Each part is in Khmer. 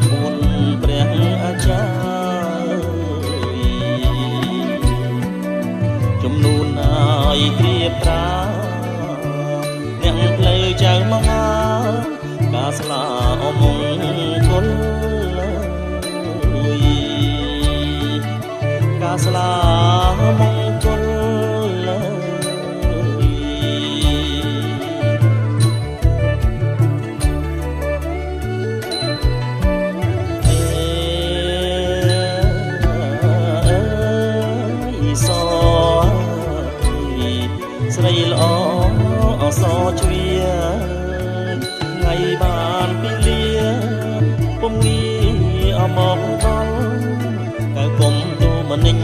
មុនព្រះអាចារ្យជំនួនឲ្យគ្រាប្រាអ្នកផ្លូវចៅមហាការស្លាអមង្គលការស្លាមង្គលស្រីល្អអសជ្វាថ្ងៃបានពីលាពុំងាអមកដល់កៅគុំទូមនិញ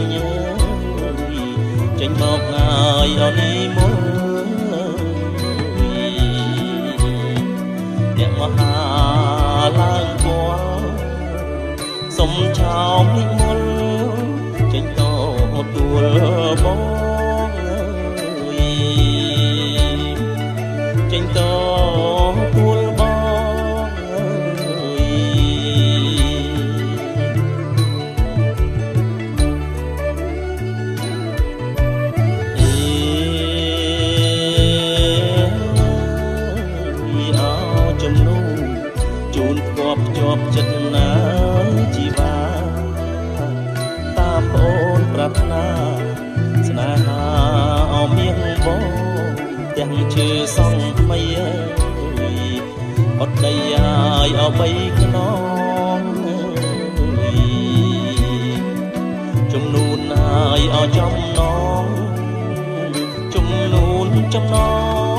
ចេញមកហើយអនីមុនអ្នកមហាឡើងគួរសុំឆោមនិមលចេញតទួលបងចេញតទួលបងអោចំនួនជូនគប់ជាប់ចិត្តណាជីវាតាមអូនប្រាថ្នាស្នេហាអមៀងបងទាំងឈើសងថ្មីអត់ដីឲ្យអបីខ្នងជំនួនឲ្យអចំណងជំនួនចំណ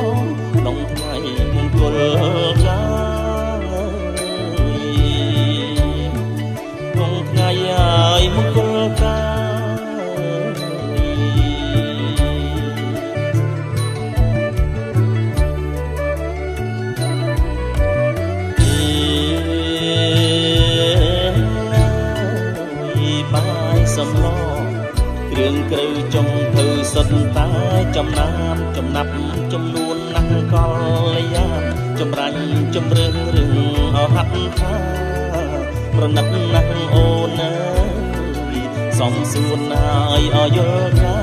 ងក្នុងថ្ងៃមង្គលការក្នុងថ្ងៃឲ្យមង្គលការសំឡគ្រឿងក្រៅចុងធ្វើសុទ្ធតែចំណាំចំណាប់ចំនួនណាស់កលយាចម្រាញ់ចម្រើរឿងអហត្ថថាប្រណិតណាស់អូនអើយសំសួនឲ្យអយល់កា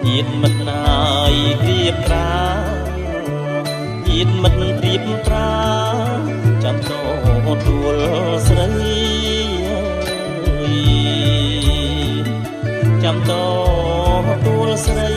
ញាតមិត្តណាយព្រៀបប្រាញាតមិត្តព្រៀបប្រាចាំតទួលស្រីចាំតទួលស្រី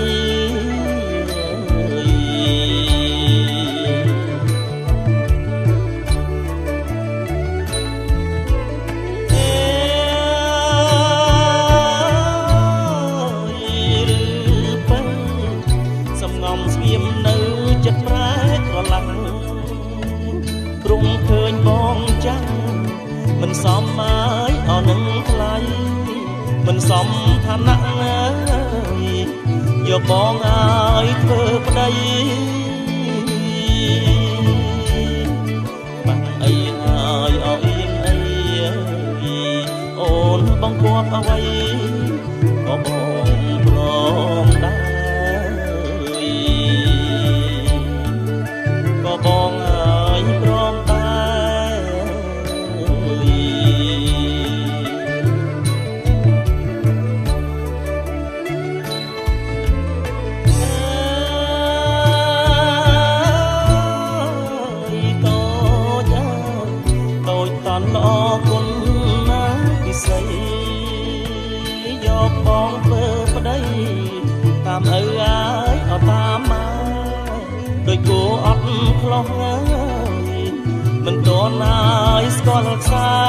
សំងំស្ងៀមនៅចិត្តប្រែក្រឡាំងព្រមឃើញបងចាំមិនសមហើយអនឹងថ្លៃមិនសមឋានៈយកបងឲ្យធ្វើប្តីបាក់អីហើយអអៀងអីអូនបងគប់អ្វីក៏បងព្រមដែរក៏បងឲ្យព្រមល្អគុណណាពិសីយកបងធ្វើប្តីតាមឪអាយអត់តាមមកដោយគួរអត់ខ្លោះហើយមិនទាន់ហើយស្គាល់ខ្សា